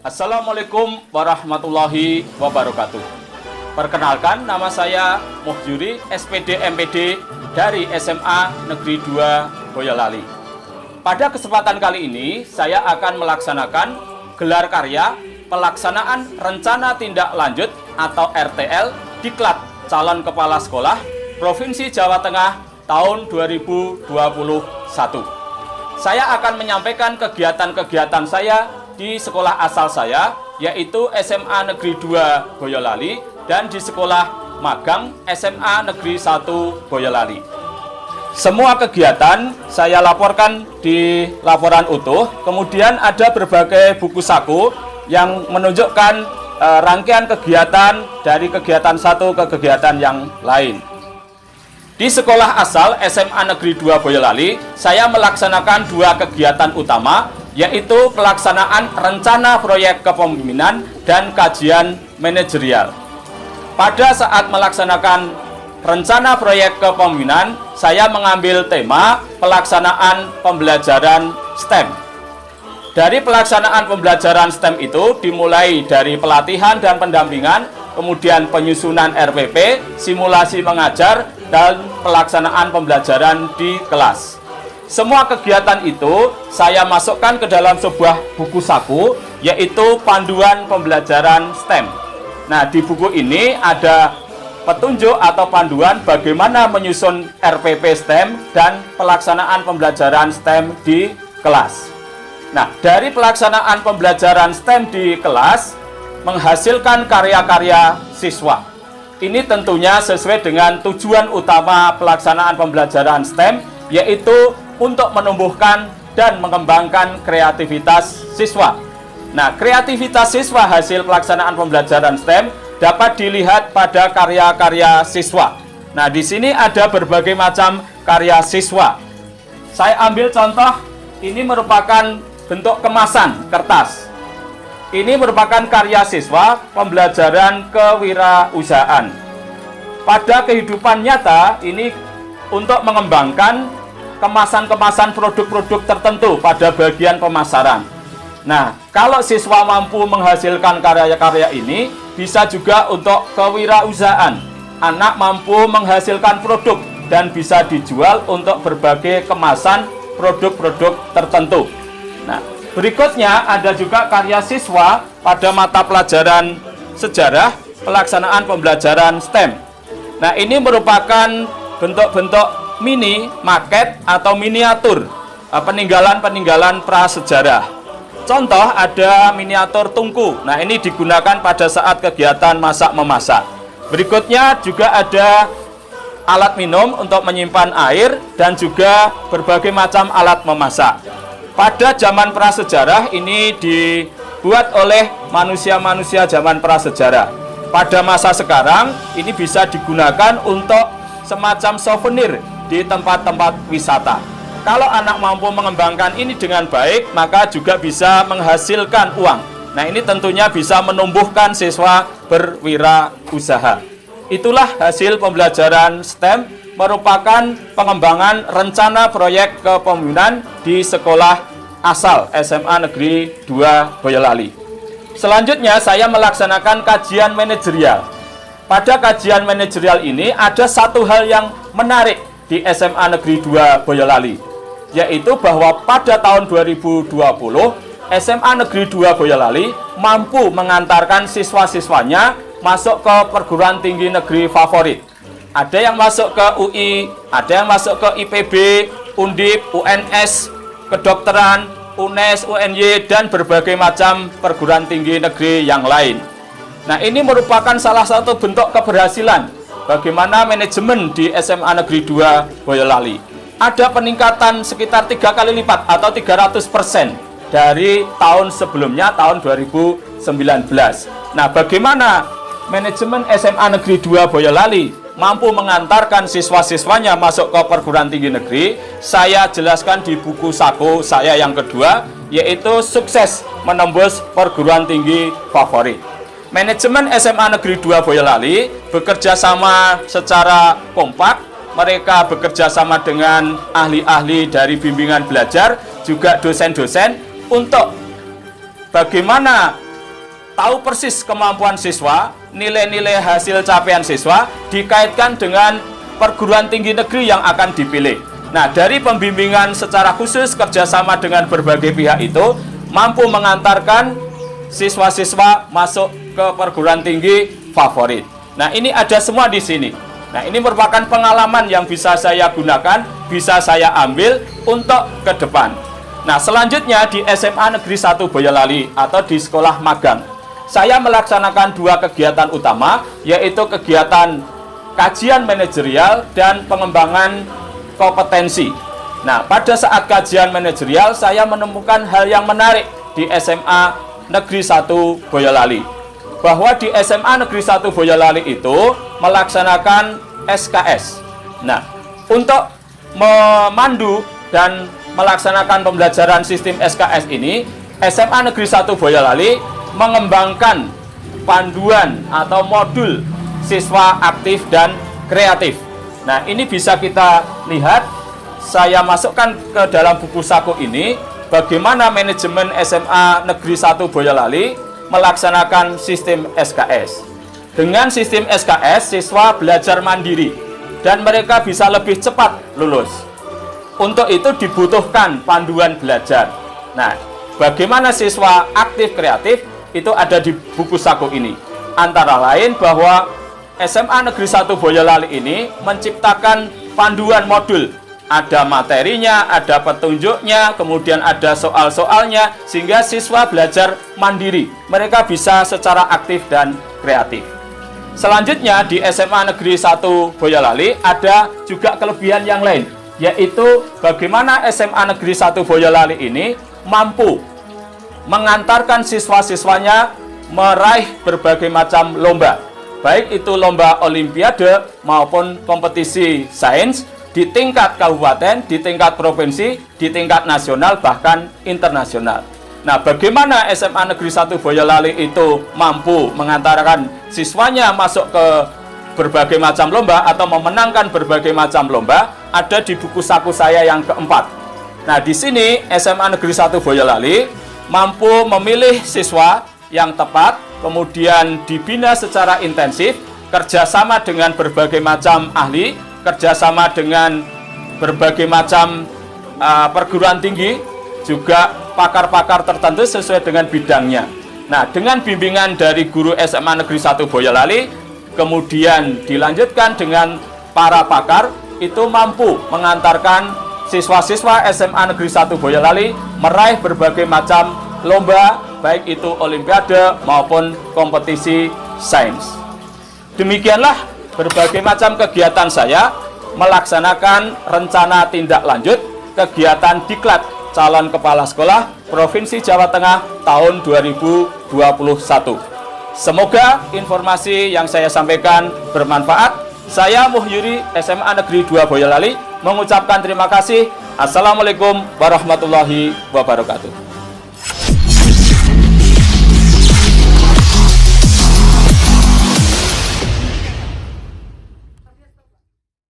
Assalamualaikum warahmatullahi wabarakatuh. Perkenalkan, nama saya Muhyuri, SPD MPD dari SMA Negeri 2 Boyolali. Pada kesempatan kali ini, saya akan melaksanakan gelar karya pelaksanaan rencana tindak lanjut atau RTL Diklat Calon Kepala Sekolah Provinsi Jawa Tengah tahun 2021. Saya akan menyampaikan kegiatan-kegiatan saya di sekolah asal saya, yaitu SMA Negeri 2 Boyolali dan di sekolah magang SMA Negeri 1 Boyolali. Semua kegiatan saya laporkan di laporan utuh, kemudian ada berbagai buku saku yang menunjukkan rangkaian kegiatan dari kegiatan satu ke kegiatan yang lain. Di sekolah asal SMA Negeri 2 Boyolali, saya melaksanakan dua kegiatan utama, yaitu pelaksanaan rencana proyek kepemimpinan dan kajian manajerial. Pada saat melaksanakan rencana proyek kepemimpinan, saya mengambil tema pelaksanaan pembelajaran STEM. Dari pelaksanaan pembelajaran STEM itu dimulai dari pelatihan dan pendampingan, kemudian penyusunan RPP, simulasi mengajar, dan pelaksanaan pembelajaran di kelas. Semua kegiatan itu saya masukkan ke dalam sebuah buku saku, yaitu Panduan Pembelajaran STEM. Nah, di buku ini ada petunjuk atau panduan bagaimana menyusun RPP STEM dan pelaksanaan pembelajaran STEM di kelas. Nah, dari pelaksanaan pembelajaran STEM di kelas menghasilkan karya-karya siswa. Ini tentunya sesuai dengan tujuan utama pelaksanaan pembelajaran STEM, yaitu untuk menumbuhkan dan mengembangkan kreativitas siswa. Nah, kreativitas siswa hasil pelaksanaan pembelajaran STEM dapat dilihat pada karya-karya siswa. Nah, di sini ada berbagai macam karya siswa. Saya ambil contoh, ini merupakan bentuk kemasan kertas. Ini merupakan karya siswa pembelajaran kewirausahaan. Pada kehidupan nyata, ini untuk mengembangkan kemasan-kemasan produk-produk tertentu pada bagian pemasaran. Nah, kalau siswa mampu menghasilkan karya-karya ini, bisa juga untuk kewirausahaan. Anak mampu menghasilkan produk dan bisa dijual untuk berbagai kemasan produk-produk tertentu. Nah, berikutnya ada juga karya siswa pada mata pelajaran sejarah pelaksanaan pembelajaran STEM. Nah, ini merupakan bentuk-bentuk mini, maket, atau miniatur peninggalan-peninggalan prasejarah. Contoh, ada miniatur tungku. Nah, ini digunakan pada saat kegiatan masak-memasak. Berikutnya juga ada alat minum untuk menyimpan air dan juga berbagai macam alat memasak. Pada zaman prasejarah ini dibuat oleh manusia-manusia zaman prasejarah. Pada masa sekarang ini bisa digunakan untuk semacam souvenir di tempat-tempat wisata. Kalau anak mampu mengembangkan ini dengan baik, maka juga bisa menghasilkan uang. Nah, ini tentunya bisa menumbuhkan siswa berwirausaha. Itulah hasil pembelajaran STEM, merupakan pengembangan rencana proyek kepemimpinan di sekolah asal SMA Negeri 2 Boyolali. Selanjutnya saya melaksanakan kajian manajerial. Pada kajian manajerial ini ada satu hal yang menarik di SMA Negeri 2 Boyolali, yaitu bahwa pada tahun 2020 SMA Negeri 2 Boyolali mampu mengantarkan siswa-siswanya masuk ke perguruan tinggi negeri favorit. Ada yang masuk ke UI, ada yang masuk ke IPB, Undip, UNS, kedokteran, UNES, UNY, dan berbagai macam perguruan tinggi negeri yang lain. Nah, ini merupakan salah satu bentuk keberhasilan bagaimana manajemen di SMA Negeri 2 Boyolali. Ada peningkatan sekitar 3 kali lipat atau 300% dari tahun sebelumnya, tahun 2019. Nah, bagaimana manajemen SMA Negeri 2 Boyolali mampu mengantarkan siswa-siswanya masuk ke perguruan tinggi negeri? Saya jelaskan di buku saku saya yang kedua, yaitu Sukses Menembus Perguruan Tinggi Favorit. Manajemen SMA Negeri 2 Boyolali bekerja sama secara kompak. Mereka bekerja sama dengan ahli-ahli dari bimbingan belajar, juga dosen-dosen, untuk bagaimana tahu persis kemampuan siswa, nilai-nilai hasil capaian siswa dikaitkan dengan perguruan tinggi negeri yang akan dipilih. Nah, dari pembimbingan secara khusus kerjasama dengan berbagai pihak itu mampu mengantarkan siswa-siswa masuk ke perguruan tinggi favorit. Nah, ini ada semua di sini. Nah, ini merupakan pengalaman yang bisa saya gunakan, bisa saya ambil untuk ke depan. Nah, selanjutnya di SMA Negeri 1 Boyolali atau di sekolah magang, saya melaksanakan dua kegiatan utama, yaitu kegiatan kajian manajerial dan pengembangan kompetensi. Nah, pada saat kajian manajerial, saya menemukan hal yang menarik di SMA Negeri 1 Boyolali. Bahwa di SMA Negeri 1 Boyolali itu melaksanakan SKS. Nah, untuk memandu dan melaksanakan pembelajaran sistem SKS ini, SMA Negeri 1 Boyolali mengembangkan panduan atau modul siswa aktif dan kreatif. Nah, ini bisa kita lihat, saya masukkan ke dalam buku saku ini, bagaimana manajemen SMA Negeri 1 Boyolali melaksanakan sistem SKS. Dengan sistem SKS, siswa belajar mandiri dan mereka bisa lebih cepat lulus. Untuk itu dibutuhkan panduan belajar. Nah, bagaimana siswa aktif kreatif itu ada di buku saku ini. Antara lain bahwa SMA Negeri 1 Boyolali ini menciptakan panduan modul. Ada materinya, ada petunjuknya, kemudian ada soal-soalnya, sehingga siswa belajar mandiri. Mereka bisa secara aktif dan kreatif. Selanjutnya di SMA Negeri 1 Boyolali ada juga kelebihan yang lain, yaitu bagaimana SMA Negeri 1 Boyolali ini mampu mengantarkan siswa-siswanya meraih berbagai macam lomba, baik itu lomba olimpiade maupun kompetisi sains di tingkat kabupaten, di tingkat provinsi, di tingkat nasional, bahkan internasional. Nah, bagaimana SMA Negeri 1 Boyolali itu mampu mengantarkan siswanya masuk ke berbagai macam lomba atau memenangkan berbagai macam lomba, ada di buku saku saya yang keempat. Nah, di sini SMA Negeri 1 Boyolali mampu memilih siswa yang tepat, kemudian dibina secara intensif, kerjasama dengan berbagai macam ahli, kerjasama dengan berbagai macam perguruan tinggi, juga pakar-pakar tertentu sesuai dengan bidangnya. Nah, dengan bimbingan dari guru SMA Negeri 1 Boyolali, kemudian dilanjutkan dengan para pakar, itu mampu mengantarkan siswa-siswa SMA Negeri 1 Boyolali meraih berbagai macam lomba, baik itu olimpiade maupun kompetisi sains. Demikianlah berbagai macam kegiatan saya melaksanakan rencana tindak lanjut kegiatan Diklat Calon Kepala Sekolah Provinsi Jawa Tengah tahun 2021. Semoga informasi yang saya sampaikan bermanfaat. Saya Muhyuri, SMA Negeri 2 Boyolali, mengucapkan terima kasih. Assalamualaikum warahmatullahi wabarakatuh.